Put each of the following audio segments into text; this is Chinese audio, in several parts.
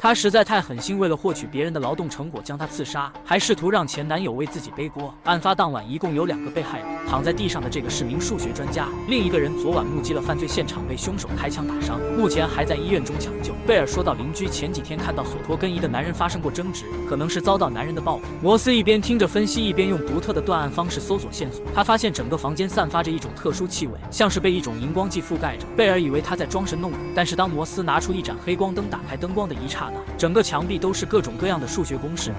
他实在太狠心，为了获取别人的劳动成果将他刺杀，还试图让前男友为自己背锅。案发当晚，一共有2个被害人，躺在地上的这个是名数学专家，另一个人昨晚目击了犯罪现场，被凶手开枪打伤，目前还在医院中抢救。贝尔说到，邻居前几天看到索托跟一个男人发生过争执，可能是遭到男人的报复。摩斯一边听着分析，一边用独特的断案方式搜索线索。他发现整个房间散发着一种特殊气味，像是被一种荧光剂覆盖着。贝尔以为他在装神弄鬼，但是当摩斯拿出一盏黑光灯，打开灯光的一刹那，整个墙壁都是各种各样的数学公式。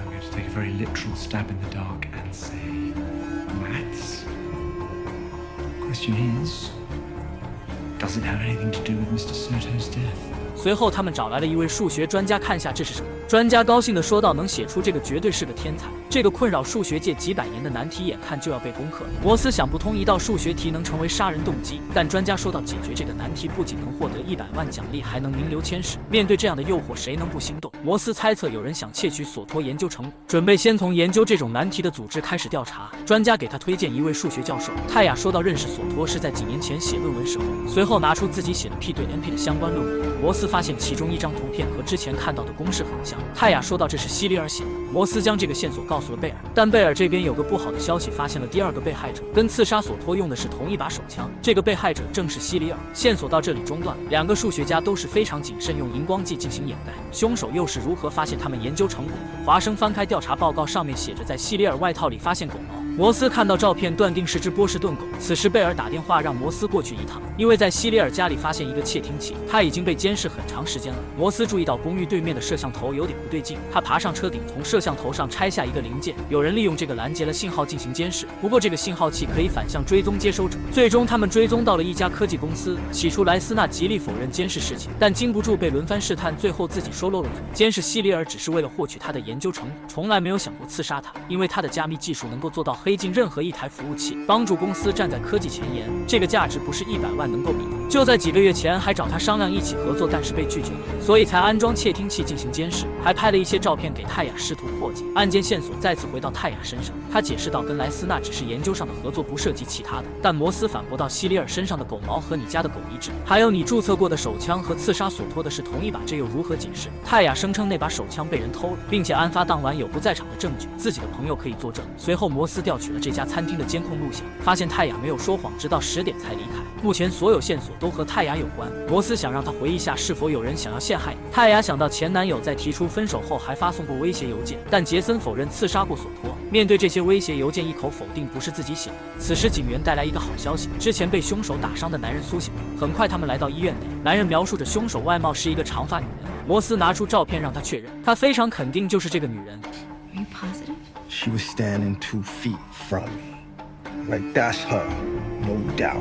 随后他们找来了一位数学专家看下这是什么。专家高兴地说道，能写出这个绝对是个天才，这个困扰数学界几百年的难题眼看就要被攻克了。摩斯想不通一道数学题能成为杀人动机，但专家说到，解决这个难题不仅能获得100万奖励，还能名留千史。面对这样的诱惑，谁能不心动？摩斯猜测有人想窃取索托研究成果，准备先从研究这种难题的组织开始调查。专家给他推荐一位数学教授。泰雅说到，认识索托是在几年前写论文时候，随后拿出自己写的 P 对 NP 的相关论文。摩斯发现其中一张图片和之前看到的公式很像。泰雅说到，这是希里尔写的。摩斯将这个线索告诉了贝尔，但贝尔这边有个不好的消息，发现了第2个被害者跟刺杀索托用的是同一把手枪，这个被害者正是希里尔。线索到这里中断了，2个数学家都是非常谨慎，用荧光剂进行掩盖。凶手又是如何发现他们研究成果的？华生翻开调查报告，上面写着在希里尔外套里发现狗毛。摩斯看到照片，断定是只波士顿狗。此时贝尔打电话让摩斯过去一趟，因为在希里尔家里发现一个窃听器，他已经被监视很长时间了。摩斯注意到公寓对面的摄像头有点不对劲，他爬上车顶，从摄像头上拆下一个零件，有人利用这个拦截了信号进行监视。不过这个信号器可以反向追踪接收者。最终他们追踪到了一家科技公司。起初莱斯纳极力否认监视事情，但经不住被轮番试探，最后自己说漏了嘴。监视希里尔只是为了获取他的研究成果，从来没有想过刺杀他，因为他的加密技术能够做到黑进任何一台服务器，帮助公司站在科技前沿，这个价值不是100万能够比的。就在几个月前还找他商量一起合作，但是被拒绝了，所以才安装窃听器进行监视，还拍了一些照片给泰雅试图破解。案件线索再次回到泰雅身上，他解释到跟莱斯纳只是研究上的合作，不涉及其他的。但摩斯反驳到，希里尔身上的狗毛和你家的狗一致，还有你注册过的手枪和刺杀索托的是同一把，这又如何解释？泰雅声称那把手枪被人偷了，并且案发当晚有不在场的证据，自己的朋友可以作证。随后摩斯调取了这家餐厅的监控录像，发现泰雅没有说谎，直到10点才离开。目前所有线索都和泰雅有关。摩斯想让他回忆下是否有人想要陷害你。泰雅想到前男友在提出分手后还发送过威胁邮件，但杰森否认刺杀过索托。面对这些威胁邮件，一口否定不是自己写的。此时警员带来一个好消息，之前被凶手打伤的男人苏醒了。很快他们来到医院内，男人描述着凶手外貌是一个长发女人。摩斯拿出照片让他确认，他非常肯定就是这个女人。Are you positive? She was standing 2 feet from me. Like that's her, no doubt.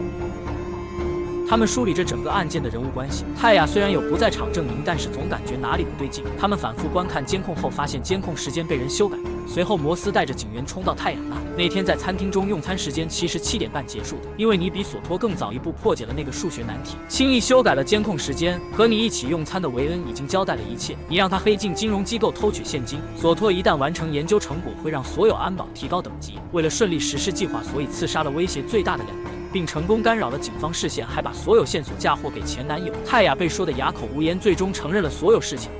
他们梳理着整个案件的人物关系。泰雅虽然有不在场证明，但是总感觉哪里不对劲。他们反复观看监控后，发现监控时间被人修改了。随后，摩斯带着警员冲到泰雅那天在餐厅中用餐时间其实7点半结束的，因为你比索托更早一步破解了那个数学难题，轻易修改了监控时间。和你一起用餐的维恩已经交代了一切，你让他黑进金融机构偷取现金。索托一旦完成研究成果，会让所有安保提高等级。为了顺利实施计划，所以刺杀了威胁最大的2人，并成功干扰了警方视线，还把所有线索嫁祸给前男友。泰雅被说得哑口无言，最终承认了所有事情。